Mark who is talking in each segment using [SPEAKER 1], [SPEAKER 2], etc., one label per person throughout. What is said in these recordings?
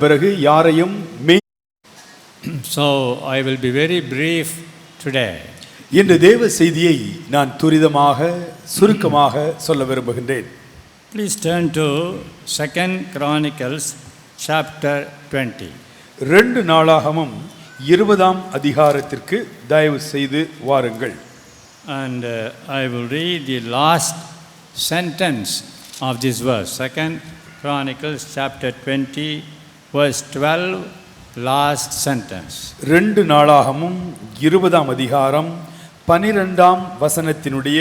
[SPEAKER 1] பிறகு யாரையும்
[SPEAKER 2] So I will be very brief today.
[SPEAKER 1] இன்று தேவ செய்தியை நான் துரிதமாக சுருக்கமாக சொல்ல விரும்புகின்றேன்.
[SPEAKER 2] Please turn to 2 Chronicles chapter 20.
[SPEAKER 1] 2 நாளாகமம் 20ஆம் அதிகாரத்திற்கு தயவு செய்து வாருங்கள்.
[SPEAKER 2] And I will read the last sentence of this verse. 2 Chronicles chapter 20 verse 12, last sentence.
[SPEAKER 1] 2 நாளாகமம் 20ஆம் அதிகாரம் 12ஆம் வசனத்தினுடைய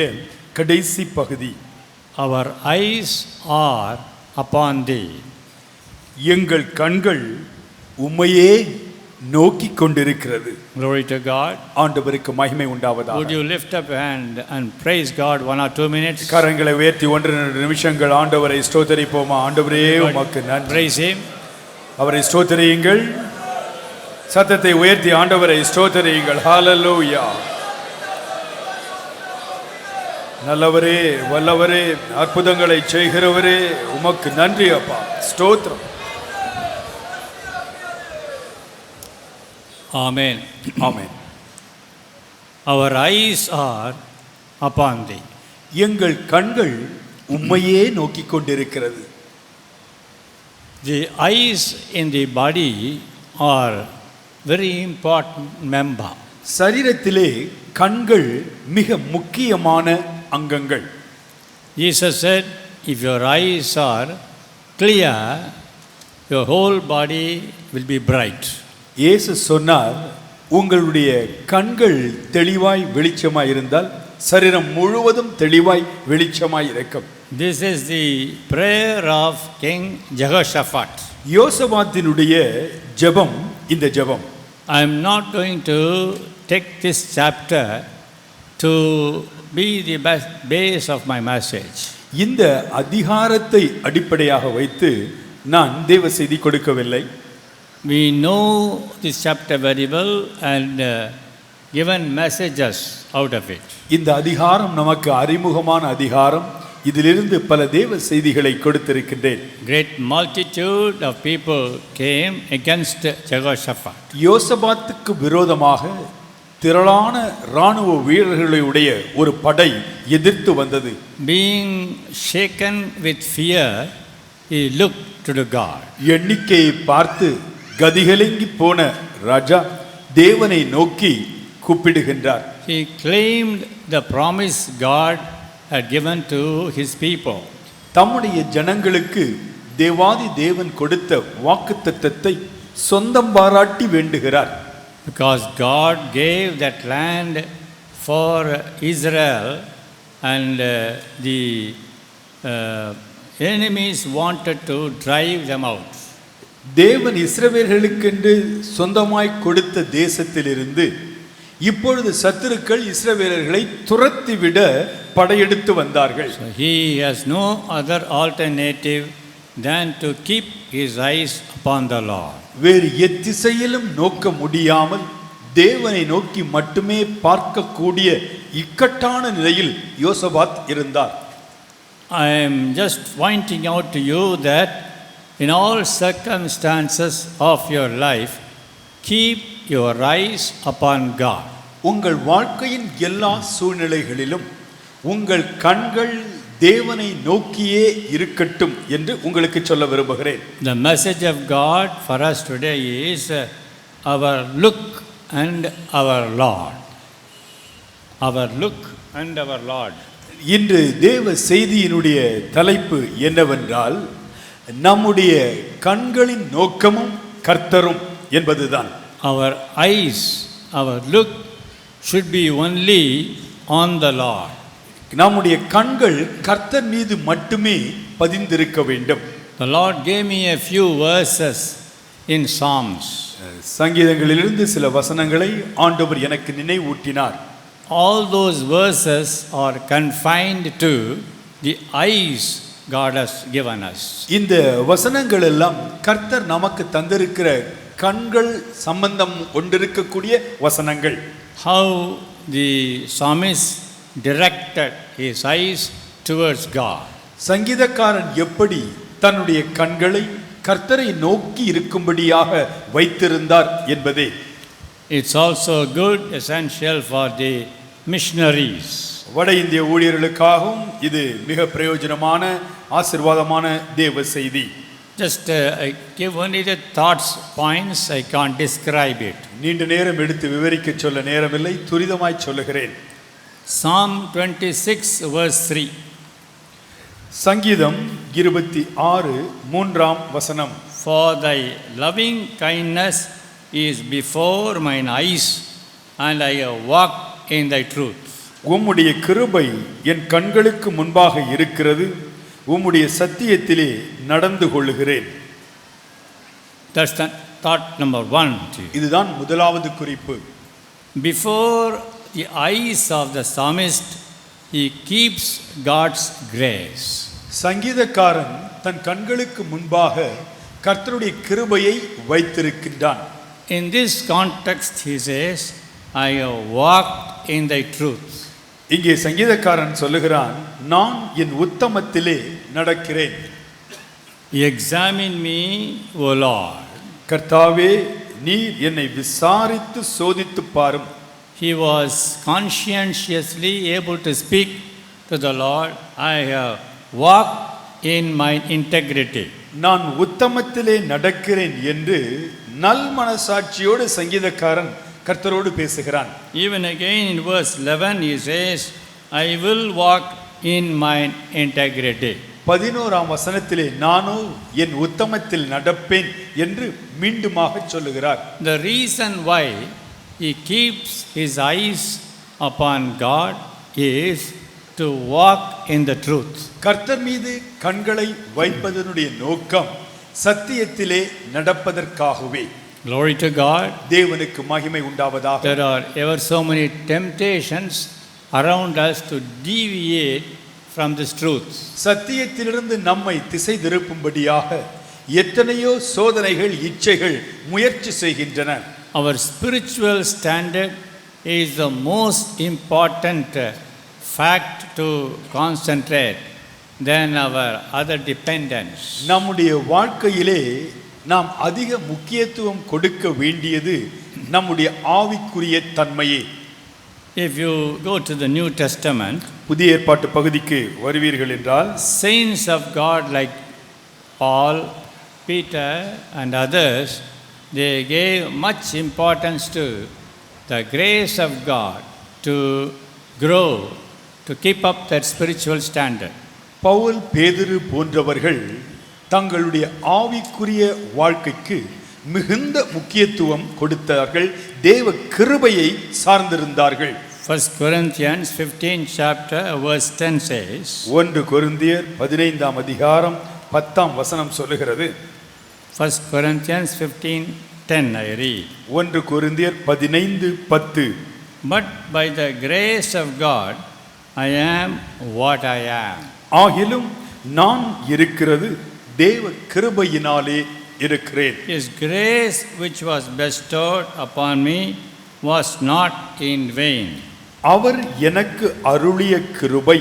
[SPEAKER 1] கடைசி பகுதி.
[SPEAKER 2] Our eyes are upon thee.
[SPEAKER 1] எங்கள் கண்கள் உம்மையே நோக்கிக் கொண்டிருக்கிறது.
[SPEAKER 2] Glory to God.
[SPEAKER 1] ஆண்டவருக்கு மகிமை உண்டாவதாக.
[SPEAKER 2] Would you lift up your hand and praise God 1 or 2 minutes?
[SPEAKER 1] கரங்களை உயர்த்தி 1-2 நிமிஷங்கள் ஆண்டவரை ஸ்தோத்திரிப்போமா. ஆண்டவரே உமக்கு நன்றி.
[SPEAKER 2] Praise him.
[SPEAKER 1] அவரை ஸ்தோத்திரியுங்கள். சத்தத்தை உயர்த்தி ஆண்டவரை ஸ்தோத்திரியுங்கள். ஹalleluya. நல்லவரே, வல்லவரே, அற்புதங்களை செய்கிறவரே, உமக்கு நன்றி அப்பா. ஸ்தோத்திரம்.
[SPEAKER 2] Amen.
[SPEAKER 1] Amen.
[SPEAKER 2] Our eyes are upon thee.
[SPEAKER 1] எங்கள் கண்கள் உம்மையே நோக்கிக் கொண்டிருக்கிறது.
[SPEAKER 2] The eyes in the body are very important member.
[SPEAKER 1] சரீரத்திலே கண்கள் மிக முக்கியமான அங்கங்கள்.
[SPEAKER 2] Jesus said, if your eyes are clear, your whole body will be bright.
[SPEAKER 1] இயேசு சொன்னார், உங்களுடைய கண்கள் தெளிவாய் வெளிச்சமாய் இருந்தால் சரீரம் முழுவதும் தெளிவாய் வெளிச்சமாய் இருக்கும்.
[SPEAKER 2] This is the prayer of King Jehoshaphat.
[SPEAKER 1] யோசபாத்தினுடைய ஜெபம் இந்த ஜெபம்.
[SPEAKER 2] I am not going to take this chapter to be the base of my message.
[SPEAKER 1] இந்த அதிகாரத்தை அடிப்படையாக வைத்து நான் தேவ செய்தி கொடுக்கவில்லை.
[SPEAKER 2] We know this chapter very well and given messages out of it.
[SPEAKER 1] இந்த அதிகாரம் நமக்கு அறிமுகமான அதிகாரம். இதிலிருந்து பல தேவ செய்திகளை கொடுத்திருக்கின்றேன்.
[SPEAKER 2] Great multitude of people came against Jehoshaphat.
[SPEAKER 1] யோசபாத்துக்கு விரோதமாக திரளான இராணுவ வீரர்களுடைய ஒரு படை எதிர்த்து வந்தது.
[SPEAKER 2] Being shaken with fear, he looked to the God.
[SPEAKER 1] எண்ணிக்கையை பார்த்து கதிகலங்கி போன ராஜா தேவனை நோக்கி கூப்பிடுகின்றார்.
[SPEAKER 2] He claimed the promise God had given to his people.
[SPEAKER 1] தம்முடைய ஜனங்களுக்கு தேவாதி தேவன் கொடுத்த வாக்குத்தத்தத்தை சொந்தம் பாராட்டி வேண்டுகிறார்.
[SPEAKER 2] Because God gave that land for Israel and the enemies wanted to drive them out.
[SPEAKER 1] தேவன் இஸ்ரவேலர்களுக்கென்று சொந்தமாய் கொடுத்த தேசத்திலிருந்து இப்பொழுது சத்துருக்கள் இஸ்ரவேலர்களை துரத்திவிட படையெடுத்து வந்தார்கள்.
[SPEAKER 2] So he has no other alternative than to keep his eyes upon the Lord.
[SPEAKER 1] வேறு எத்திசையிலும் நோக்க முடியாமல் தேவனை நோக்கி மட்டுமே பார்க்கக்கூடிய இக்கட்டான நிலையில் யோசபாத் இருந்தார்.
[SPEAKER 2] I am just pointing out to you that in all circumstances of your life, keep your eyes upon God.
[SPEAKER 1] உங்கள் வாழ்க்கையின் எல்லா சூழ்நிலைகளிலும் உங்கள் கண்கள் தேவனை நோக்கியே இருக்கட்டும் என்று உங்களுக்கு சொல்ல விரும்புகிறேன்.
[SPEAKER 2] The message of God for us today is our look and our Lord. Our look and our Lord.
[SPEAKER 1] இன்று தேவ செய்தியினுடைய தலைப்பு என்னவென்றால் நம்முடைய கண்களின் நோக்கமும் கர்த்தரும் என்பதுதான்.
[SPEAKER 2] Our eyes, our look should be only on the Lord.
[SPEAKER 1] நம்முடைய கண்கள் கர்த்தர் மீது மட்டுமே பதிந்திருக்க வேண்டும்.
[SPEAKER 2] The Lord gave me a few verses in Psalms.
[SPEAKER 1] சங்கீதங்களிலிருந்து சில வசனங்களை ஆண்டவர் எனக்கு நினைவூட்டினார்.
[SPEAKER 2] All those verses are confined to the eyes God has given us.
[SPEAKER 1] இந்த வசனங்கள் எல்லாம் கர்த்தர் நமக்கு தந்திருக்கிற கண்கள் சம்பந்தம் கொண்டிருக்கக்கூடிய வசனங்கள்.
[SPEAKER 2] How the psalmist directed his eyes towards God.
[SPEAKER 1] சங்கீதக்காரன் எப்படி தன்னுடைய கண்களை கர்த்தரை நோக்கி இருக்கும்படியாக வைத்திருந்தார் என்பதே.
[SPEAKER 2] It's also good, essential for the missionaries.
[SPEAKER 1] வட இந்திய ஊழியர்களுக்காகவும் இது மிக பிரயோஜனமான ஆசீர்வாதமான தேவ செய்தி.
[SPEAKER 2] Just I give only the thoughts, points, I can't describe it.
[SPEAKER 1] நீண்ட நேரம் எடுத்து விவரிக்க சொல்ல நேரமில்லை, துரிதமாய் சொல்லுகிறேன்.
[SPEAKER 2] Psalm 26 verse 3.
[SPEAKER 1] சங்கீதம் 26 மூன்றாம் வசனம்.
[SPEAKER 2] For thy loving kindness is before mine eyes, and I have walked in thy truth.
[SPEAKER 1] உம்முடைய கிருபை என் கண்களுக்கு முன்பாக இருக்கிறது, உம்முடைய சத்தியத்திலே நடந்து கொள்ளுகிறேன்.
[SPEAKER 2] That's the thought number 1.
[SPEAKER 1] இதுதான் முதலாவது குறிப்பு.
[SPEAKER 2] Before the eyes of the psalmist, he keeps God's grace.
[SPEAKER 1] சங்கீதக்காரன் தன் கண்களுக்கு முன்பாக கர்த்தருடைய கிருபையை வைத்திருக்கின்றான்.
[SPEAKER 2] In this context, he says, I have walked in thy truth.
[SPEAKER 1] இங்கே சங்கீதக்காரன் சொல்லுகிறான், நான் என் உத்தமத்திலே நடக்கிறேன்.
[SPEAKER 2] Examine me, O Lord.
[SPEAKER 1] கர்த்தாவே, நீர் என்னை விசாரித்து சோதித்து பாரும்.
[SPEAKER 2] He was conscientiously able to speak to the Lord, I have walked in my integrity.
[SPEAKER 1] நான் உத்தமத்திலே நடக்கிறேன் என்று நல் மனசாட்சியோடு சங்கீதக்காரன் கர்த்தரோடு பேசுகிறான்.
[SPEAKER 2] Even again in verse 11 he says, I will walk in my integrity.
[SPEAKER 1] 11ஆம் வசனத்திலே நானோ என் உத்தமத்தில் நடப்பேன் என்று மீண்டுமாக சொல்லுகிறார்.
[SPEAKER 2] The reason why he keeps his eyes upon God is to walk in the truth.
[SPEAKER 1] கர்த்தர் மீது கண்களை வைப்பதனுடைய நோக்கம் சத்தியத்திலே நடப்பதற்காகவே.
[SPEAKER 2] Glory to God.
[SPEAKER 1] தேவனுக்கு மகிமை உண்டாவதாக.
[SPEAKER 2] There are ever so many temptations around us to deviate from this truth.
[SPEAKER 1] சத்தியத்திலிருந்து நம்மை திசை திருப்பும்படியாக எத்தனையோ சோதனைகள், இச்சைகள் முயற்சி செய்கின்றன.
[SPEAKER 2] Our spiritual standard is the most important fact to concentrate than our other dependence.
[SPEAKER 1] நம்முடைய வாழ்க்கையிலே நாம் அதிக முக்கியத்துவம் கொடுக்க வேண்டியது நம்முடைய ஆவிக்குரிய தன்மையே.
[SPEAKER 2] If you go to the New Testament,
[SPEAKER 1] புதிய ஏற்பாட்டு பகுதிக்கு வருவீர்கள் என்றால்
[SPEAKER 2] saints of God like Paul, Peter and others, they gave much importance to the grace of God to grow, to keep up that spiritual standard.
[SPEAKER 1] Pavul, பேதுரு போன்றவர்கள் தங்களுடைய ஆவிக்குரிய வாழ்க்கைக்கு மிகுந்த முக்கியத்துவம் கொடுத்தார்கள். தேவ கிருபையை சார்ந்திருந்தார்கள்.
[SPEAKER 2] 1 Corinthians 15 chapter verse 10 says,
[SPEAKER 1] 1 கொரிந்தியர் 15ஆம் அதிகாரம் 10ஆம் வசனம் சொல்லுகிறது.
[SPEAKER 2] 1 Corinthians 15:10 I read.
[SPEAKER 1] 1 கொரிந்தியர் 15:10.
[SPEAKER 2] But by the grace of God I am what I am.
[SPEAKER 1] ஆகிலும் நான் இருக்கிறது தேவ கிருபையினாலே இருக்கிறேன்.
[SPEAKER 2] His grace which was bestowed upon me was not in vain.
[SPEAKER 1] அவர் எனக்கு அருளிய கிருபை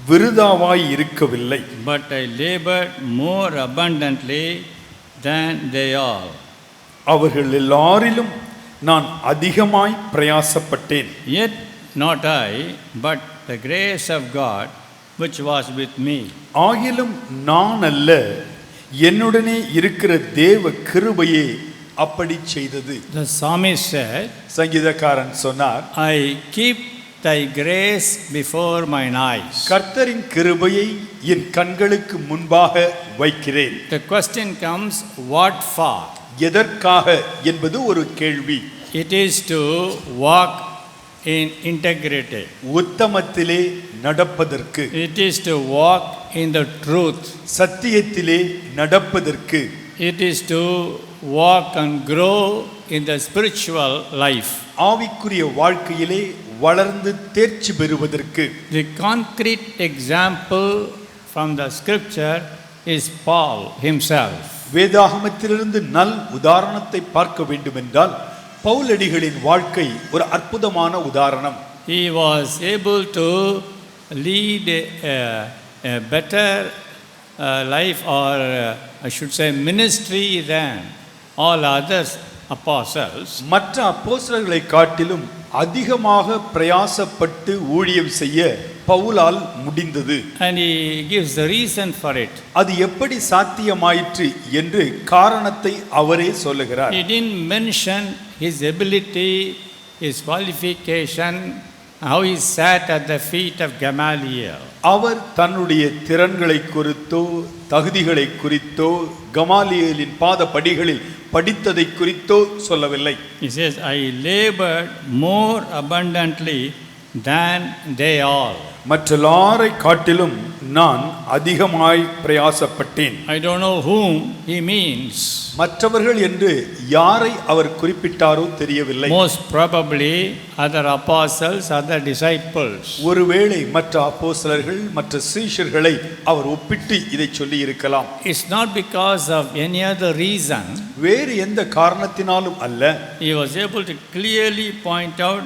[SPEAKER 1] விருதாவாய் இருக்கவில்லை.
[SPEAKER 2] But I labored more abundantly than they all.
[SPEAKER 1] அவர்கள் எல்லாரிலும் நான் அதிகமாய் பிரயாசப்பட்டேன்.
[SPEAKER 2] Yet not I, but the grace of God which was with me.
[SPEAKER 1] ஆகிலும் நான் அல்ல, என்னுடனே இருக்கிற தேவ கிருபையே அப்படி செய்தது.
[SPEAKER 2] The psalmist said,
[SPEAKER 1] சங்கீதக்காரன் சொன்னார்,
[SPEAKER 2] I keep thy grace before mine eyes.
[SPEAKER 1] கர்த்தரின் கிருபையை என் கண்களுக்கு முன்பாக வைக்கிறேன்.
[SPEAKER 2] The question comes, what for?
[SPEAKER 1] எதற்காக என்பது ஒரு கேள்வி.
[SPEAKER 2] It is to walk in integrity.
[SPEAKER 1] உத்தமத்திலே நடப்பதற்கு.
[SPEAKER 2] It is to walk in the truth.
[SPEAKER 1] சத்தியத்திலே நடப்பதற்கு.
[SPEAKER 2] It is to walk and grow in the spiritual life.
[SPEAKER 1] ஆவிக்குரிய வாழ்க்கையிலே வளர்ந்து தேர்ச்சி பெறுவதற்கு.
[SPEAKER 2] The concrete example from the scripture is Paul himself.
[SPEAKER 1] வேதாகமத்திலிருந்து நல் உதாரணத்தை பார்க்க வேண்டுமென்றால் பவுலடிகளின் வாழ்க்கை ஒரு அற்புதமான உதாரணம்.
[SPEAKER 2] He was able to lead a better life, or I should say ministry, than all others apostles.
[SPEAKER 1] மற்ற அப்போஸ்தலர்களை காட்டிலும் அதிகமாக பிரயாசப்பட்டு ஊழியம் செய்ய பவுலால் முடிந்தது.
[SPEAKER 2] And he gives the reason for it.
[SPEAKER 1] அது எப்படி சாத்தியமாயிற்று என்று காரணத்தை அவரே சொல்லுகிறார்.
[SPEAKER 2] He didn't mention his ability, his qualification, how he sat at the feet of Gamaliel.
[SPEAKER 1] அவர் தன்னுடைய திறன்களை குறித்தோ தகுதிகளை குறித்தோ கமாலியேலின் பாத படிகளில் படித்ததை குறித்தோ சொல்லவில்லை.
[SPEAKER 2] He says, I labored more abundantly than they all.
[SPEAKER 1] மற்றெல்லாரை காட்டிலும் நான் அதிகமாய் பிரயாசப்பட்டேன்.
[SPEAKER 2] I don't know whom he means.
[SPEAKER 1] மற்றவர்கள் என்று யாரை அவர் குறிப்பிட்டாரோ தெரியவில்லை.
[SPEAKER 2] Most probably other apostles, other disciples.
[SPEAKER 1] ஒருவேளை மற்ற அப்போஸ்தலர்கள் மற்ற சீஷர்களை அவர் ஒப்பிட்டு இதை சொல்லி இருக்கலாம்.
[SPEAKER 2] It's not because of any other reason.
[SPEAKER 1] வேறு எந்த காரணத்தினாலும் அல்ல.
[SPEAKER 2] He was able to clearly point out,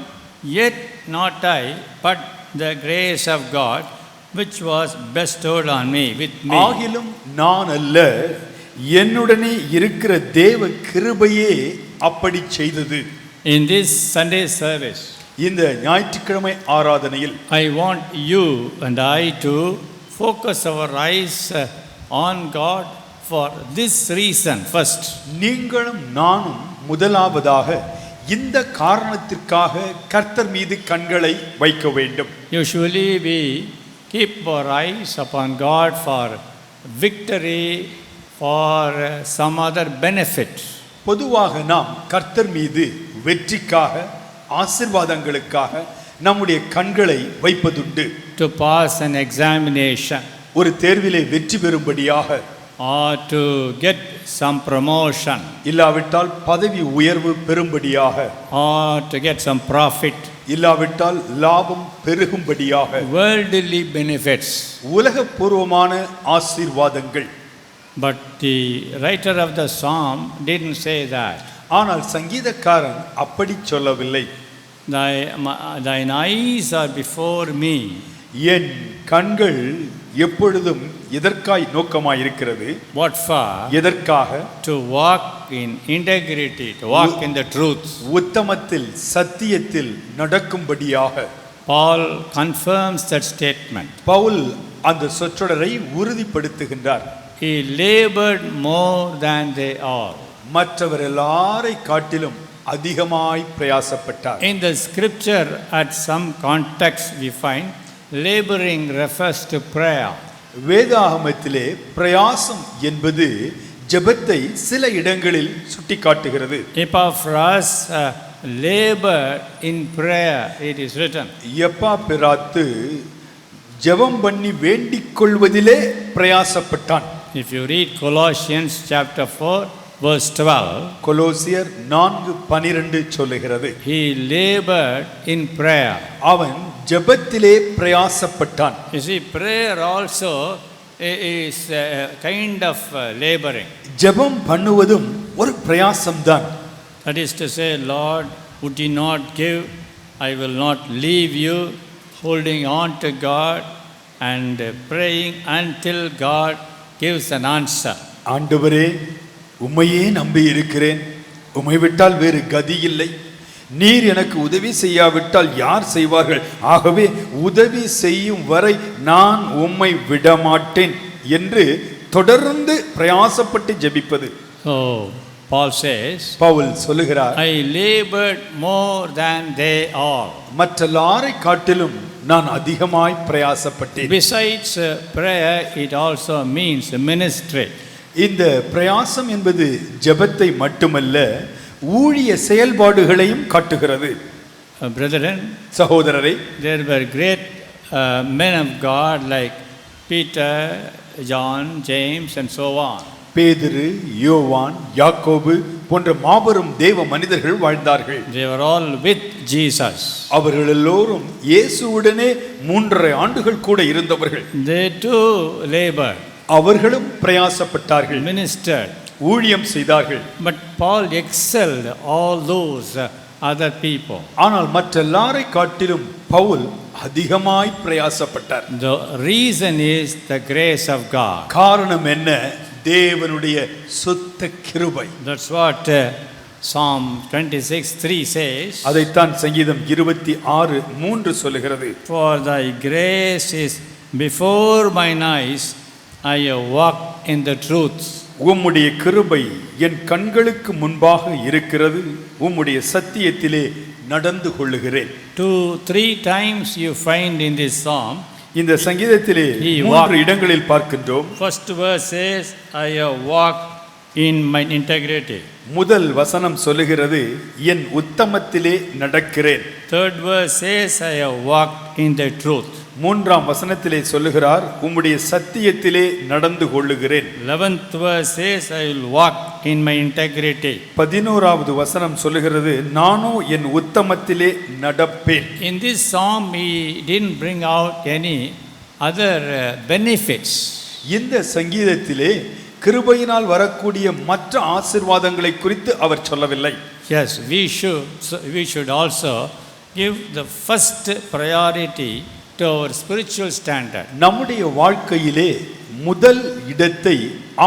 [SPEAKER 2] yet not I, but the grace of God which was bestowed on me, with me.
[SPEAKER 1] ஆகிலும் நான் அல்ல, என்னுடனே இருக்கிற தேவ கிருபையே அப்படி செய்தது.
[SPEAKER 2] In this Sunday service,
[SPEAKER 1] இந்த ஞாயிற்றுக்கிழமை ஆராதனையில்
[SPEAKER 2] I want you and I to focus our eyes on God for this reason first.
[SPEAKER 1] நீங்களும் நானும் முதலாவதாக இந்த காரணத்திற்காக கர்த்தர் மீது கண்களை வைக்க வேண்டும்.
[SPEAKER 2] Usually we keep our eyes upon God for victory, for some other benefit.
[SPEAKER 1] பொதுவாக நாம் கர்த்தர் மீது வெற்றிக்காக ஆசீர்வாதங்களுக்காக நம்முடைய கண்களை வைப்பதுண்டு.
[SPEAKER 2] To pass an examination,
[SPEAKER 1] ஒரு தேர்விலே வெற்றி பெறும்படியாக,
[SPEAKER 2] or to get some promotion,
[SPEAKER 1] இல்லாவிட்டால் பதவி உயர்வு பெறும்படியாக,
[SPEAKER 2] or to get some profit,
[SPEAKER 1] இல்லாவிட்டால் லாபம் பெருகும்படியாக,
[SPEAKER 2] worldly benefits.
[SPEAKER 1] உலகபூர்வமான ஆசீர்வாதங்கள்.
[SPEAKER 2] But the writer of the psalm didn't say that.
[SPEAKER 1] ஆனால் சங்கீதக்காரன் அப்படி சொல்லவில்லை.
[SPEAKER 2] Thine eyes are before me.
[SPEAKER 1] என் கண்கள் எப்பொழுதும் எதற்காய் நோக்கமாய் இருக்கிறது?
[SPEAKER 2] What for?
[SPEAKER 1] எதற்காக?
[SPEAKER 2] To walk in integrity, to walk in the truth.
[SPEAKER 1] உத்தமத்தில் சத்தியத்தில் நடக்கும்படியாக.
[SPEAKER 2] Paul confirms that statement.
[SPEAKER 1] Pavul அந்த சொற்றொடரை உறுதிப்படுத்துகின்றார்.
[SPEAKER 2] He labored more than they all.
[SPEAKER 1] மற்றவர் எல்லாரை காட்டிலும் அதிகமாய் பிரயாசப்பட்டார்.
[SPEAKER 2] In the scripture, at some context we find laboring refers to prayer.
[SPEAKER 1] வேதாகமத்திலே பிரயாசம் என்பது ஜெபத்தை சில இடங்களில் சுட்டிக்காட்டுகிறது.
[SPEAKER 2] Epaphras labored in prayer, it is written.
[SPEAKER 1] எப்பாப்பிராத்து ஜெபம் பண்ணி வேண்டிக் கொள்வதிலே பிரயாசப்பட்டான்.
[SPEAKER 2] If you read Colossians chapter 4 verse 12,
[SPEAKER 1] கொலோசியர் 4:12 சொல்லுகிறது.
[SPEAKER 2] he labored in prayer.
[SPEAKER 1] அவன் ஜெபத்திலே பிரயாசப்பட்டான்.
[SPEAKER 2] You see, prayer also is a kind of laboring.
[SPEAKER 1] ஜெபம் பண்ணுவதும் ஒரு பிரயாசம்தான்.
[SPEAKER 2] That is to say, Lord, would you not give, I will not leave you, holding on to God and praying until God gives an answer.
[SPEAKER 1] ஆண்டவரே, உம்மையே நம்பி இருக்கிறேன், உம்மை விட்டால் வேறு கதி இல்லை, நீர் எனக்கு உதவி செய்யாவிட்டால் யார் செய்வார்கள், ஆகவே உதவி செய்யும் வரை நான் உம்மை விடமாட்டேன் என்று தொடர்ந்து பிரயாசப்பட்டு ஜெபிப்பது.
[SPEAKER 2] So Paul says,
[SPEAKER 1] பவுல் சொல்லுகிறார்,
[SPEAKER 2] I labored more than they all.
[SPEAKER 1] மற்றெல்லாரை காட்டிலும் நான் அதிகமாய் பிரயாசப்பட்டேன்.
[SPEAKER 2] Besides prayer, it also means ministry.
[SPEAKER 1] இந்த பிரயாசம் என்பது ஜெபத்தை மட்டுமல்ல, ஊழிய செயல்பாடுகளையும் காட்டுகிறது.
[SPEAKER 2] Brethren,
[SPEAKER 1] சகோதரரே,
[SPEAKER 2] there were great men of God like Peter, John, James and so on.
[SPEAKER 1] பேதுரு, யோவான், யாக்கோபு போன்ற மாபெரும் தேவ மனிதர்கள் வாழ்ந்தார்கள்.
[SPEAKER 2] They were all with Jesus.
[SPEAKER 1] அவர்கள் எல்லோரும் இயேசுவுடனே 3.5 ஆண்டுகள் கூட இருந்தவர்கள்.
[SPEAKER 2] They too labored,
[SPEAKER 1] அவர்களும் பிரயாசப்பட்டார்கள்,
[SPEAKER 2] ministered.
[SPEAKER 1] ஊழியம் செய்தார்கள்.
[SPEAKER 2] But Paul excelled all those other people.
[SPEAKER 1] ஆனால் மற்றெல்லாரை காட்டிலும் பவுல் அதிகமாய் பிரயாசப்பட்டார்.
[SPEAKER 2] The reason is the grace of God.
[SPEAKER 1] காரணம் என்ன? தேவனுடைய சுத்த கிருபை.
[SPEAKER 2] That's what Psalm 26:3 says.
[SPEAKER 1] அதைத்தான் சங்கீதம் 26:3 சொல்லுகிறது.
[SPEAKER 2] For thy grace is before mine eyes, I have walked in the truth.
[SPEAKER 1] உம்முடைய கிருபை என் கண்களுக்கு முன்பாக இருக்கிறது, உம்முடைய சத்தியத்திலே நடந்து கொள்ளுகிறேன்.
[SPEAKER 2] 2-3 times you find in this psalm.
[SPEAKER 1] இந்த சங்கீதத்திலே 3 இடங்களில் பார்க்கின்றோம்.
[SPEAKER 2] First verse says, I have walked in my integrity.
[SPEAKER 1] முதல் வசனம் சொல்லுகிறது, என் உத்தமத்திலே நடக்கிறேன்.
[SPEAKER 2] Third verse says, I have walked in the truth.
[SPEAKER 1] மூன்றாம் வசனத்திலே சொல்லுகிறார், உம்முடைய சத்தியத்திலே நடந்து கொள்ளுகிறேன்.
[SPEAKER 2] 11th verse says, I will walk in my integrity.
[SPEAKER 1] 11வது வசனம் சொல்லுகிறது, நானோ என் உத்தமத்திலே நடப்பேன்.
[SPEAKER 2] In this psalm he didn't bring out any other benefits.
[SPEAKER 1] இந்த சங்கீதத்திலே கிருபையினால் வரக்கூடிய மற்ற ஆசீர்வாதங்களை குறித்து அவர் சொல்லவில்லை.
[SPEAKER 2] Yes, we should also give the first priority to our spiritual standard.
[SPEAKER 1] நம்முடைய வாழ்க்கையிலே முதல் இடத்தை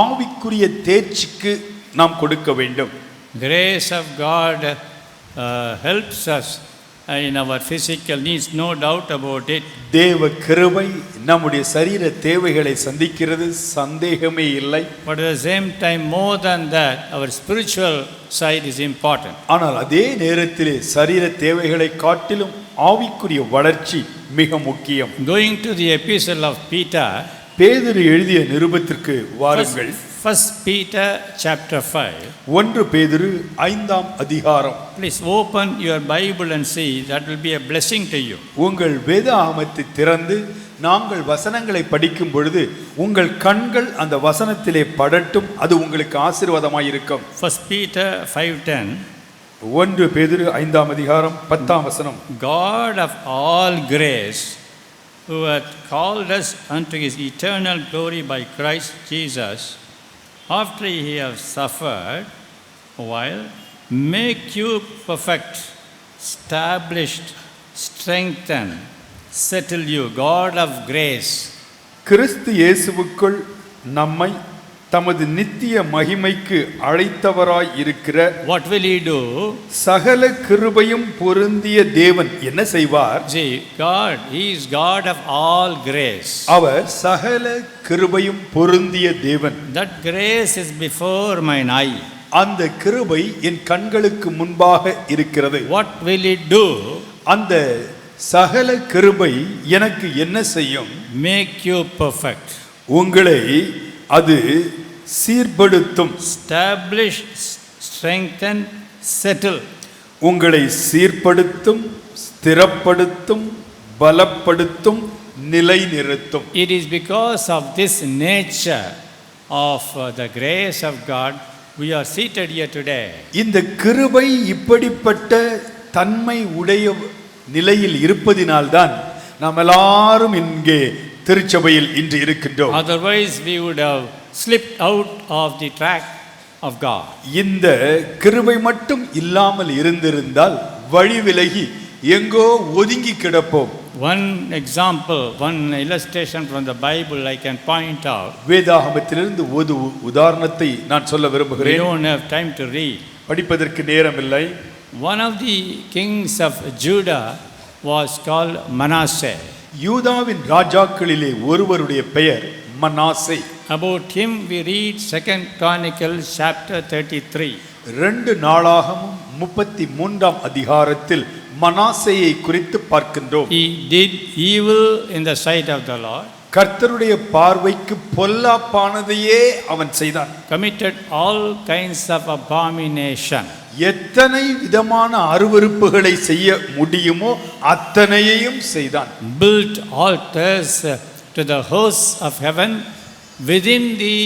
[SPEAKER 1] ஆவிக்குரிய தேர்ச்சிக்கு நாம் கொடுக்க வேண்டும்.
[SPEAKER 2] Grace of God helps us in our physical needs, no doubt about it.
[SPEAKER 1] தேவ கிருபை நம்முடைய சரீர தேவைகளை சந்திக்கிறது, சந்தேகமே இல்லை.
[SPEAKER 2] But at the same time, more than that, our spiritual side is important.
[SPEAKER 1] ஆனால் அதே நேரத்திலே சரீர தேவைகளை காட்டிலும் ஆவிக்குரிய வளர்ச்சி மிக முக்கியம்.
[SPEAKER 2] Going to the epistle of Peter,
[SPEAKER 1] பேதுரு எழுதிய நிருபத்திற்கு வாருங்கள்.
[SPEAKER 2] First Peter chapter 5.
[SPEAKER 1] 1 பேதுரு 5ஆம் அதிகாரம்.
[SPEAKER 2] Please open your Bible and see, that will be a blessing to you.
[SPEAKER 1] உங்கள் வேதாகமத்தை திறந்து நாங்கள் வசனங்களை படிக்கும் பொழுது உங்கள் கண்கள் அந்த வசனத்திலே படட்டும், அது உங்களுக்கு ஆசீர்வாதமாய் இருக்கும்.
[SPEAKER 2] First Peter 5:10.
[SPEAKER 1] 1 பேதுரு 5ஆம் அதிகாரம் 10ஆம் வசனம்.
[SPEAKER 2] God of all grace, who hath called us unto his eternal glory by Christ Jesus, after he have suffered a while, make you perfect, established, strengthen, settle you. God of grace.
[SPEAKER 1] கிறிஸ்து இயேசுவுக்குள் நம்மை தமது நித்திய மகிமைக்கு அழைத்தவராய் இருக்கிற
[SPEAKER 2] What will he do?
[SPEAKER 1] சகல கிருபையும் பொருந்திய தேவன் என்ன செய்வார்?
[SPEAKER 2] See, God, he is God of all grace.
[SPEAKER 1] அவர் சகல கிருபையும் பொருந்திய தேவன்.
[SPEAKER 2] That grace is before mine eye.
[SPEAKER 1] அந்த கிருபை என் கண்களுக்கு முன்பாக இருக்கிறது.
[SPEAKER 2] What will it do?
[SPEAKER 1] அந்த சகல கிருபை எனக்கு என்ன செய்யும்?
[SPEAKER 2] Make you perfect.
[SPEAKER 1] உங்களை அது சீர்படுத்தும்.
[SPEAKER 2] Establish, strengthen, settle.
[SPEAKER 1] உங்களை சீர்படுத்தும், ஸ்திரப்படுத்தும், பலப்படுத்தும், நிலைநிறுத்தும்.
[SPEAKER 2] It is because of this nature of the grace of God we are seated here today.
[SPEAKER 1] இந்த கிருபை இப்படிப்பட்ட தன்மை உடைய நிலையில் இருப்பதினால்தான் நாம் எல்லாரும் இங்கே திருச்சபையில் இன்று இருக்கின்றோம்.
[SPEAKER 2] Otherwise we would have slipped out of the track of God.
[SPEAKER 1] இந்த கிருபை மட்டும் இல்லாமல் இருந்திருந்தால் வழி விலகி எங்கோ ஒதுங்கி கிடப்போம்.
[SPEAKER 2] One example, one illustration from the Bible I can point out.
[SPEAKER 1] வேதாகமத்திலிருந்து ஒரு உதாரணத்தை நான் சொல்ல
[SPEAKER 2] We
[SPEAKER 1] விரும்புகிறேன்.
[SPEAKER 2] don't have time to read.
[SPEAKER 1] படிப்பதற்கு நேரம் இல்லை.
[SPEAKER 2] One of the kings of Judah was called Manasseh.
[SPEAKER 1] யூதாவின் ராஜாக்களிலே ஒருவருடைய பெயர் Manasseh.
[SPEAKER 2] About him we read 2 Chronicles chapter 33.
[SPEAKER 1] 2 நாளாகமும் 33ஆம் அதிகாரத்தில் மனாசேயை குறித்து பார்க்கின்றோம்.
[SPEAKER 2] He did evil in the sight of the Lord.
[SPEAKER 1] கர்த்தருடைய பார்வைக்கு பொல்லாப்பானதையே அவன் செய்தான்.
[SPEAKER 2] Committed all kinds of abomination.
[SPEAKER 1] எத்தனை விதமான அருவருப்புகளை செய்ய முடியுமோ அத்தனையையும் செய்தான்.
[SPEAKER 2] Built altars to the hosts of heaven within the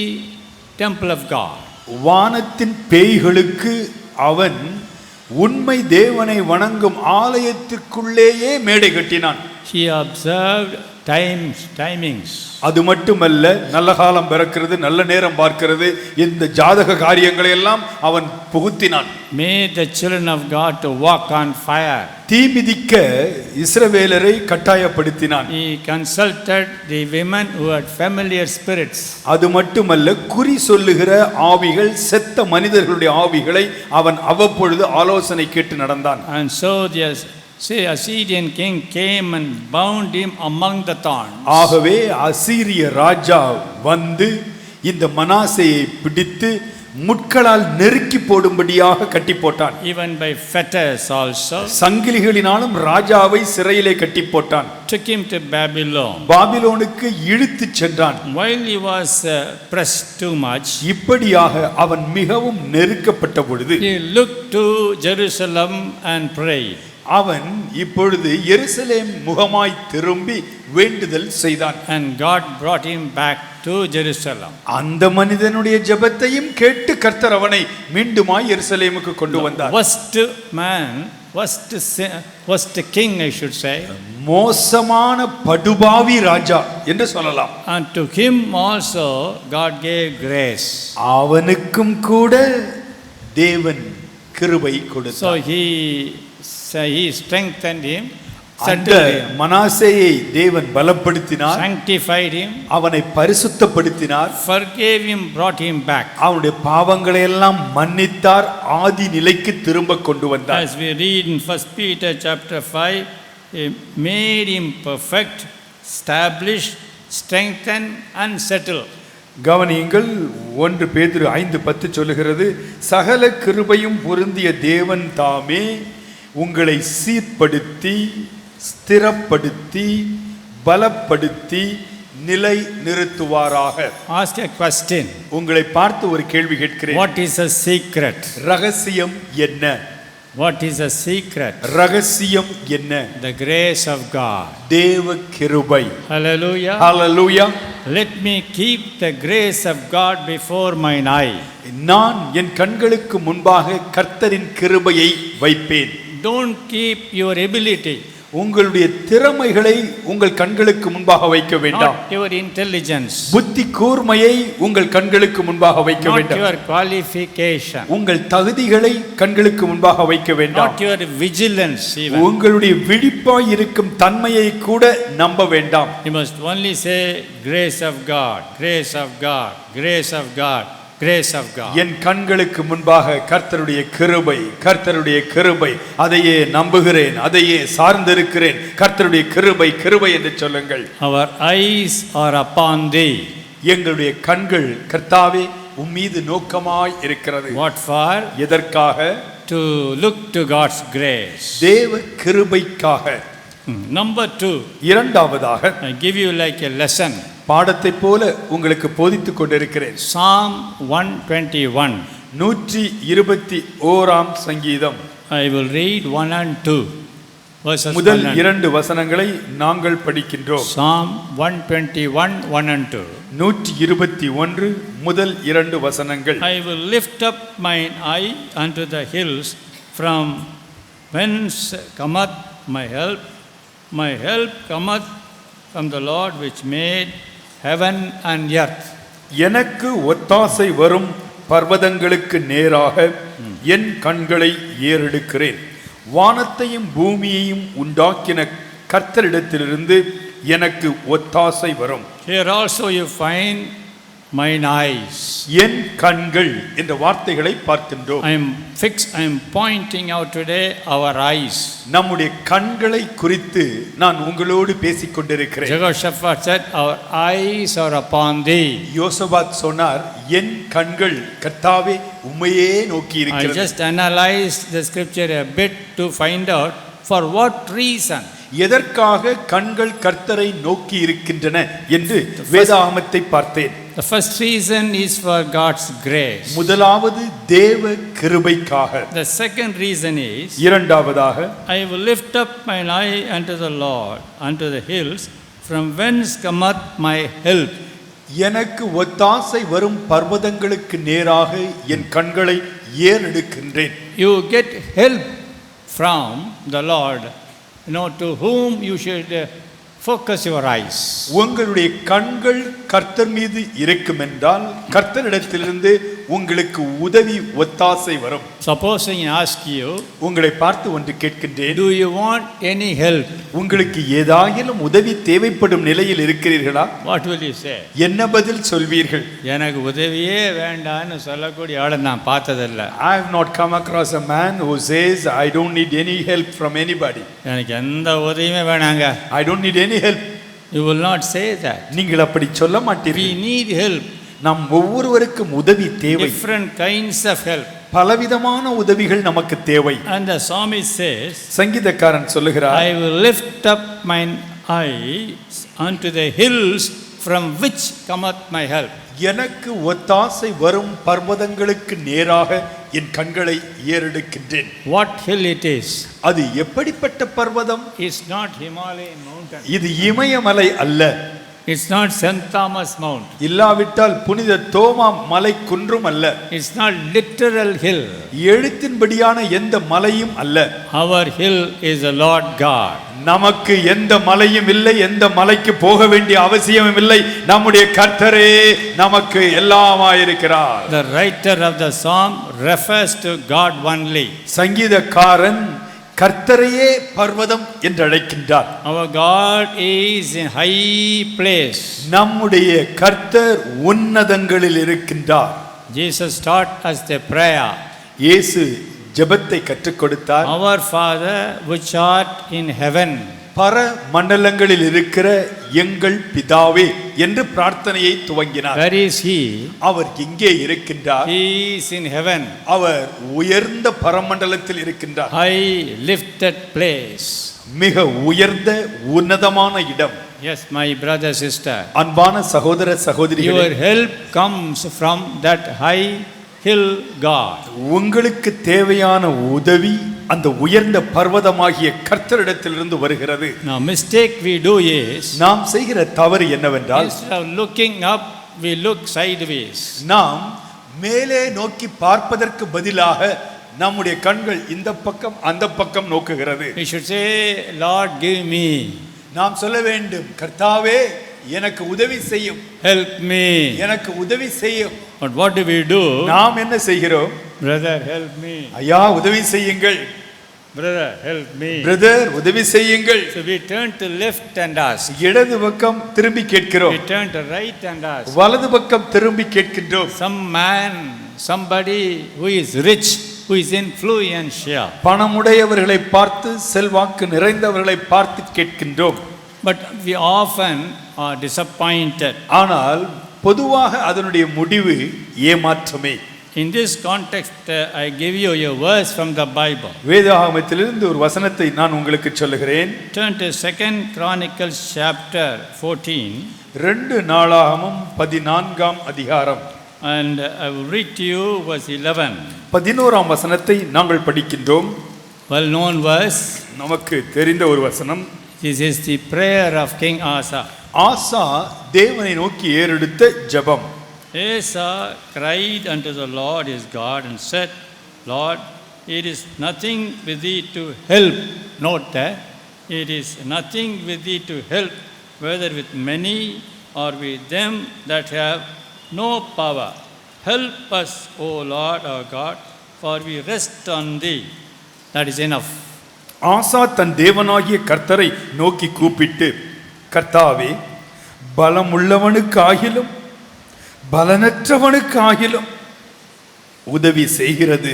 [SPEAKER 2] temple of God.
[SPEAKER 1] வானத்தின் பேய்களுக்கு அவன் உண்மை தேவனை வணங்கும் ஆலயத்திற்குள்ளேயே மேடை கட்டினான்.
[SPEAKER 2] He observed timings.
[SPEAKER 1] அது மட்டுமல்ல, நல்ல காலம் பிறக்கிறது, நல்ல நேரம் பார்க்கிறது, இந்த ஜாதக காரியங்களை எல்லாம் அவன் புகுத்தினான்.
[SPEAKER 2] Made the children of God to walk on fire.
[SPEAKER 1] தீ மிதிக்க இஸ்ரவேலரை கட்டாயப்படுத்தினான்.
[SPEAKER 2] He consulted the women who had familiar spirits.
[SPEAKER 1] அது மட்டுமல்ல, குறி சொல்லுகிற ஆவிகள், செத்த மனிதர்களுடைய ஆவிகளை அவன் அவ்வப்பொழுது ஆலோசனை கேட்டு நடந்தான்.
[SPEAKER 2] And so the Assyrian king came and bound him among the thorns.
[SPEAKER 1] ஆகவே அசீரிய ராஜா வந்து இந்த மனாசேயை பிடித்து முட்களால் நெருக்கி போடும்படியாக கட்டி போட்டான்.
[SPEAKER 2] Even by fetters also.
[SPEAKER 1] சங்கிலிகளினாலும் ராஜாவை சிறையிலே கட்டி போட்டான்.
[SPEAKER 2] Took him to Babylon.
[SPEAKER 1] பாபிலோனுக்கு இழுத்து சென்றான்.
[SPEAKER 2] While he was pressed too much,
[SPEAKER 1] இப்படியாக அவன் மிகவும் நெருக்கப்பட்ட பொழுது
[SPEAKER 2] he looked to Jerusalem and prayed.
[SPEAKER 1] அவன் இப்பொழுது எருசலேம் முகமாய் திரும்பி வேண்டுதல் செய்தான்.
[SPEAKER 2] And God brought him back to Jerusalem.
[SPEAKER 1] அந்த மனிதனுடைய ஜெபத்தையும் கேட்டு கர்த்தர் அவனை மீண்டுமாய் எருசலேமுக்கு கொண்டு வந்தார்.
[SPEAKER 2] Worst king, I should say.
[SPEAKER 1] மோசமான படுபாவி ராஜா என்று சொல்லலாம்.
[SPEAKER 2] And to him also God gave grace.
[SPEAKER 1] அவனுக்கும் கூட தேவன் கிருபை கொடுத்தார்.
[SPEAKER 2] So he strengthened him,
[SPEAKER 1] அந்த மனாசேயை தேவன் பலப்படுத்தினார்,
[SPEAKER 2] sanctified him,
[SPEAKER 1] அவனை பரிசுத்தப்படுத்தினார்,
[SPEAKER 2] forgave him, brought him back.
[SPEAKER 1] அவனுடைய பாவங்களை எல்லாம் மன்னித்தார், ஆதி நிலைக்கு திரும்ப கொண்டு வந்தார்.
[SPEAKER 2] As we read in 1 Peter chapter 5, he made him perfect, established, strengthened and settled.
[SPEAKER 1] கவனியுங்கள், 1 பேதுரு 5:10 சொல்லுகிறது, சகல கிருபையும் பொருந்திய தேவன் தாமே உங்களை சீர்படுத்தி, ஸ்திரப்படுத்தி, பலப்படுத்தி, நிலை நிறுத்துவாராக.
[SPEAKER 2] Ask a question.
[SPEAKER 1] உங்களை பார்த்து ஒரு கேள்வி கேட்கிறேன்.
[SPEAKER 2] What is a secret?
[SPEAKER 1] ரகசியம் என்ன?
[SPEAKER 2] What is a secret?
[SPEAKER 1] ரகசியம் என்ன?
[SPEAKER 2] The grace of God.
[SPEAKER 1] தேவ கிருபை.
[SPEAKER 2] Hallelujah.
[SPEAKER 1] Hallelujah.
[SPEAKER 2] Let me keep the grace of God before mine eye.
[SPEAKER 1] நான் என் கண்களுக்கு முன்பாக கர்த்தரின் கிருபையை வைப்பேன்.
[SPEAKER 2] Don't keep your ability.
[SPEAKER 1] உங்களுடைய திறமைகளை உங்கள் கண்களுக்கு முன்பாக வைக்க வேண்டாம்.
[SPEAKER 2] Not your intelligence.
[SPEAKER 1] புத்தி கூர்மையை உங்கள் கண்களுக்கு முன்பாக வைக்க வேண்டாம்.
[SPEAKER 2] Not your qualification.
[SPEAKER 1] உங்கள் தகுதிகளை கண்களுக்கு முன்பாக வைக்க வேண்டாம்.
[SPEAKER 2] Not your vigilance even.
[SPEAKER 1] உங்களுடைய விழிப்பாய் இருக்கும் தன்மையை கூட நம்ப வேண்டாம்.
[SPEAKER 2] You must only say grace of God, grace of God, grace of God, grace of God.
[SPEAKER 1] என் கண்களுக்கு முன்பாக கர்த்தருடைய கிருபை, கர்த்தருடைய கிருபை, அதையே நம்புகிறேன், அதையே சார்ந்திருக்கிறேன். கர்த்தருடைய கிருபை, கிருபை என்று சொல்லுங்கள்.
[SPEAKER 2] Our eyes are upon thee.
[SPEAKER 1] எங்களுடைய கண்கள் கர்த்தாவே உம்மீது நோக்கமாய் இருக்கிறது.
[SPEAKER 2] What for?
[SPEAKER 1] எதற்காக?
[SPEAKER 2] To look to God's grace.
[SPEAKER 1] தேவ கிருபைக்காக.
[SPEAKER 2] Number 2.
[SPEAKER 1] இரண்டாவதாக,
[SPEAKER 2] I give you like a lesson.
[SPEAKER 1] பாடத்தை போல உங்களுக்கு போதித்துக் கொண்டிருக்கிறேன்.
[SPEAKER 2] Psalm 121.
[SPEAKER 1] 121ஆம் சங்கீதம்.
[SPEAKER 2] I will read 1 and 2 verses.
[SPEAKER 1] முதல் 2 வசனங்களை நாங்கள் படிக்கின்றோம்.
[SPEAKER 2] Psalm 121, 1 and 2.
[SPEAKER 1] 121 முதல் 2 வசனங்கள்.
[SPEAKER 2] I will lift up mine eye unto the hills, from whence cometh my help. My help cometh from the Lord which made heaven and earth.
[SPEAKER 1] எனக்கு ஒத்தாசை வரும் பர்வதங்களுக்கு நேராக என் கண்களை ஏறெடுக்கிறேன். வானத்தையும் பூமியையும் உண்டாக்கின கர்த்தரிடத்திலிருந்து எனக்கு ஒத்தாசை வரும்.
[SPEAKER 2] Here also you find mine eyes.
[SPEAKER 1] என் கண்கள் என்ற வார்த்தைகளை பார்க்கின்றோம்.
[SPEAKER 2] I am pointing out today our eyes.
[SPEAKER 1] நம்முடைய கண்களை குறித்து நான் உங்களோடு பேசிக் கொண்டிருக்கிறேன்.
[SPEAKER 2] Jehoshaphat said, our eyes are upon thee.
[SPEAKER 1] யோசபாத் சொன்னார், என் கண்கள் கர்த்தாவே உம்மையே நோக்கி
[SPEAKER 2] I
[SPEAKER 1] இருக்கிறது.
[SPEAKER 2] just analyzed the scripture a bit to find out for what reason.
[SPEAKER 1] எதற்காக கண்கள் கர்த்தரை நோக்கி இருக்கின்றன என்று வேதாகமத்தை பார்த்தேன்.
[SPEAKER 2] The first reason is for God's grace.
[SPEAKER 1] முதலாவது தேவ கிருபைக்காக.
[SPEAKER 2] The second reason is,
[SPEAKER 1] இரண்டாவதாக,
[SPEAKER 2] I will lift up mine eye unto the Lord, unto the hills, from whence cometh my help.
[SPEAKER 1] எனக்கு ஒத்தாசை வரும் பர்வதங்களுக்கு நேராக என் கண்களை ஏறெடுக்கின்றேன்.
[SPEAKER 2] You get help from the Lord, to whom you should focus your eyes.
[SPEAKER 1] உங்களுடைய கண்கள் கர்த்தர் மீது இருக்கும் என்றால் கர்த்தரிடத்திலிருந்து உங்களுக்கு உதவி ஒத்தாசை வரும்.
[SPEAKER 2] Supposing I ask you,
[SPEAKER 1] உங்களை பார்த்து ஒன்று கேட்கின்றேன்,
[SPEAKER 2] do you want any help?
[SPEAKER 1] உங்களுக்கு ஏதாயிலும் உதவி தேவைப்படும் நிலையில் இருக்கிறீர்களா?
[SPEAKER 2] What will you say?
[SPEAKER 1] என்ன பதில் சொல்வீர்கள்?
[SPEAKER 2] எனக்கு உதவியே வேண்டான்னு சொல்லக்கூடிய ஆளை நான் பார்த்ததில்லை.
[SPEAKER 1] I have not come across a man who says I don't need any help from anybody.
[SPEAKER 2] எனக்கு எந்த உதவியுமே வேணாங்க.
[SPEAKER 1] I don't need any help.
[SPEAKER 2] You will not say that.
[SPEAKER 1] நீங்கள் அப்படி சொல்ல
[SPEAKER 2] We
[SPEAKER 1] மாட்டீர்கள்.
[SPEAKER 2] need help.
[SPEAKER 1] நம் ஒவ்வொருவருக்கும் உதவி தேவை.
[SPEAKER 2] Different kinds of help.
[SPEAKER 1] பலவிதமான உதவிகள் நமக்கு தேவை.
[SPEAKER 2] And the psalmist says,
[SPEAKER 1] சங்கீதக்காரன் சொல்லுகிறார்,
[SPEAKER 2] I will lift up mine eyes unto the hills from which cometh my help.
[SPEAKER 1] எனக்கு ஒத்தாசை வரும் பர்வதங்களுக்கு நேராக என் கண்களை ஏறெடுக்கின்றேன்.
[SPEAKER 2] What hill it is?
[SPEAKER 1] அது எப்படிப்பட்ட பர்வதம்?
[SPEAKER 2] It's not Himalayan mountain.
[SPEAKER 1] இது இமயமலை அல்ல.
[SPEAKER 2] It's not St. Thomas Mount.
[SPEAKER 1] இல்லாவிட்டால் புனித தோமா மலை குன்றும் அல்ல.
[SPEAKER 2] It's not literal hill.
[SPEAKER 1] எழுத்தின்படியான எந்த மலையும் அல்ல.
[SPEAKER 2] Our hill is the Lord God.
[SPEAKER 1] நமக்கு எந்த மலையும் இல்லை, எந்த மலைக்கு போக வேண்டிய அவசியமும் இல்லை. நம்முடைய கர்த்தரே நமக்கு எல்லாமாயிருக்கிறார்.
[SPEAKER 2] The writer of the psalm refers to God only.
[SPEAKER 1] சங்கீதக்காரன் கர்த்தரையே பர்வதம் என்று அழைக்கின்றார்.
[SPEAKER 2] Our God is in high place.
[SPEAKER 1] நம்முடைய கர்த்தர் உன்னதங்களில் இருக்கின்றார்.
[SPEAKER 2] Jesus taught us the prayer.
[SPEAKER 1] இயேசு ஜெபத்தை கற்றுக் கொடுத்தார்.
[SPEAKER 2] Our Father which art in heaven.
[SPEAKER 1] பர மண்டலங்களில் இருக்கிற எங்கள் பிதாவே என்று பிரார்த்தனையை துவங்கினார்.
[SPEAKER 2] Where is he?
[SPEAKER 1] அவர் எங்கே இருக்கின்றார்?
[SPEAKER 2] He is in heaven.
[SPEAKER 1] அவர் உயர்ந்த பரமண்டலத்தில் இருக்கின்றார்.
[SPEAKER 2] High lifted place.
[SPEAKER 1] மிக உயர்ந்த உன்னதமான இடம்.
[SPEAKER 2] Yes, my brother, sister.
[SPEAKER 1] அன்பான சகோதர சகோதரிகளே,
[SPEAKER 2] Your help comes from that high hill God.
[SPEAKER 1] உங்களுக்கு தேவையான உதவி அந்த உயர்ந்த பர்வதமாகிய கர்த்தரிடத்திலிருந்து வருகிறது.
[SPEAKER 2] Now mistake we do is,
[SPEAKER 1] நாம் செய்கிற தவறு என்னவென்றால்,
[SPEAKER 2] instead of looking up, we look sideways.
[SPEAKER 1] நாம் மேலே நோக்கி பார்ப்பதற்கு பதிலாக நம்முடைய கண்கள் இந்த பக்கம் அந்த பக்கம் நோக்குகிறது.
[SPEAKER 2] We should say, Lord, give me.
[SPEAKER 1] நாம் சொல்ல வேண்டும், கர்த்தாவே எனக்கு உதவி செய்யும்,
[SPEAKER 2] Help me.
[SPEAKER 1] எனக்கு உதவி செய்யும்.
[SPEAKER 2] But what do we do?
[SPEAKER 1] நாம் என்ன செய்கிறோம்?
[SPEAKER 2] Brother, help me.
[SPEAKER 1] ஐயா உதவி செய்யுங்கள்,
[SPEAKER 2] Brother, help me.
[SPEAKER 1] பிரதர் உதவி செய்யுங்கள்.
[SPEAKER 2] So we turn to left and ask.
[SPEAKER 1] இடது பக்கம் திரும்பி கேட்கிறோம்,
[SPEAKER 2] We turn to right and ask.
[SPEAKER 1] வலது பக்கம் திரும்பி கேட்கின்றோம்.
[SPEAKER 2] Some man, somebody who is rich, who is influential.
[SPEAKER 1] பணமுடையவர்களை பார்த்து, செல்வாக்கு நிறைந்தவர்களை பார்த்து கேட்கின்றோம்.
[SPEAKER 2] But we often are disappointed.
[SPEAKER 1] ஆனால் பொதுவாக அதனுடைய முடிவு ஏமாற்றமே.
[SPEAKER 2] In this context, I give you a verse from the Bible.
[SPEAKER 1] வேதாகமத்திலிருந்து ஒரு வசனத்தை நான் உங்களுக்கு சொல்லுகிறேன்.
[SPEAKER 2] Turn to 2 Chronicles chapter 14.
[SPEAKER 1] 2 நாளாகமம் 14ஆம் அதிகாரம்.
[SPEAKER 2] And I will read to you verse 11.
[SPEAKER 1] 11ஆம் வசனத்தை நாங்கள் படிக்கின்றோம்.
[SPEAKER 2] Well known verse.
[SPEAKER 1] நமக்கு தெரிந்த ஒரு வசனம்.
[SPEAKER 2] This is the prayer of King Asa.
[SPEAKER 1] ஆசா தேவனை நோக்கி ஏறெடுத்த ஜெபம்.
[SPEAKER 2] Asa cried unto the Lord his God and said, Lord, it is nothing with thee to help. Note that. It is nothing with thee to help, whether with many or with them that have no power. Help us, O Lord our God, for we rest on thee. That is enough.
[SPEAKER 1] ஆசா தன் தேவனாகிய கர்த்தரை நோக்கி கூப்பிட்டு, கர்த்தாவே பலமுள்ளவனுக்காகிலும் பலனற்றவனுக்காகிலும் உதவி செய்கிறது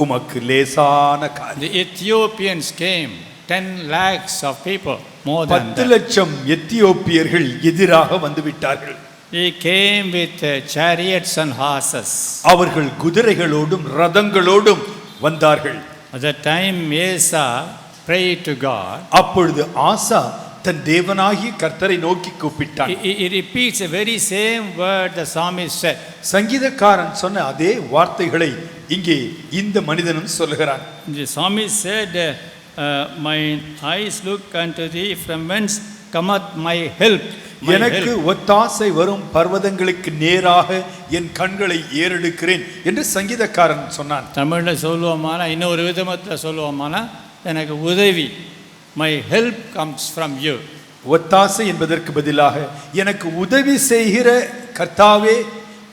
[SPEAKER 1] உமக்கு லேசான காரியம்.
[SPEAKER 2] The Ethiopians came, 10 lakhs of people, more than
[SPEAKER 1] 10
[SPEAKER 2] that.
[SPEAKER 1] லட்சம் எத்தியோப்பியர்கள் எதிராக வந்துவிட்டார்கள்.
[SPEAKER 2] They came with chariots and horses.
[SPEAKER 1] அவர்கள் குதிரைகளோடும் ரதங்களோடும் வந்தார்கள்.
[SPEAKER 2] At that time, Asa prayed to God.
[SPEAKER 1] அப்பொழுது ஆசா தன் தேவனாகிய கர்த்தரை நோக்கி கூப்பிட்டான்.
[SPEAKER 2] He repeats the very same word the psalmist said.
[SPEAKER 1] சங்கீதக்காரன் சொன்ன அதே வார்த்தைகளை இங்கே இந்த மனிதனும் சொல்லுகிறான்.
[SPEAKER 2] The psalmist said, my eyes look unto thee, from whence cometh my help.
[SPEAKER 1] எனக்கு ஒத்தாசை வரும் பர்வதங்களுக்கு நேராக என் கண்களை ஏறெடுக்கிறேன் என்று சங்கீதக்காரன் சொன்னான்.
[SPEAKER 2] தமிழ்ல சொல்லுவோமானா, இன்னொரு விதத்தில் சொல்லுவோமானா, எனக்கு உதவி, my help comes from you.
[SPEAKER 1] ஒத்தாசை என்பதற்கு பதிலாக எனக்கு உதவி செய்கிற கர்த்தாவே,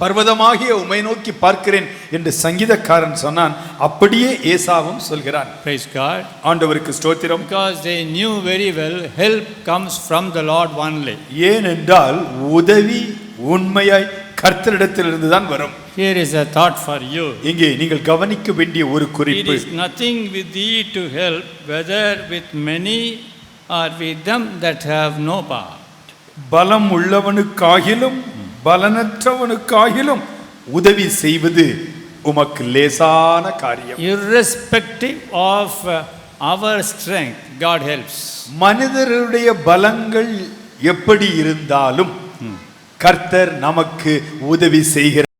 [SPEAKER 1] பர்வதமாகிய உம்மை நோக்கி பார்க்கிறேன் என்று சங்கீதக்காரன் சொன்னான். அப்படியே ஏசாவும் சொல்கிறான்.
[SPEAKER 2] Praise God.
[SPEAKER 1] ஆண்டவருக்கு ஸ்தோத்திரம்.
[SPEAKER 2] Because they knew very well help comes from the Lord only.
[SPEAKER 1] ஏனென்றால் உதவி உண்மையாய் கர்த்தரிடத்திலிருந்து தான் வரும்.
[SPEAKER 2] Here is a thought for you.
[SPEAKER 1] இங்கே நீங்கள் கவனிக்க வேண்டிய ஒரு
[SPEAKER 2] It
[SPEAKER 1] குறிப்பு.
[SPEAKER 2] is nothing with thee to help, whether with many or with them that have no power.
[SPEAKER 1] பலம் உள்ளவனுக்காகிலும் பலனற்றவனுக்காகிலும் உதவி செய்வது உமக்கு லேசான காரியம்.
[SPEAKER 2] Irrespective of our strength, God helps.
[SPEAKER 1] மனிதருடைய பலங்கள் எப்படி இருந்தாலும் கர்த்தர் நமக்கு உதவி செய்கிறார்.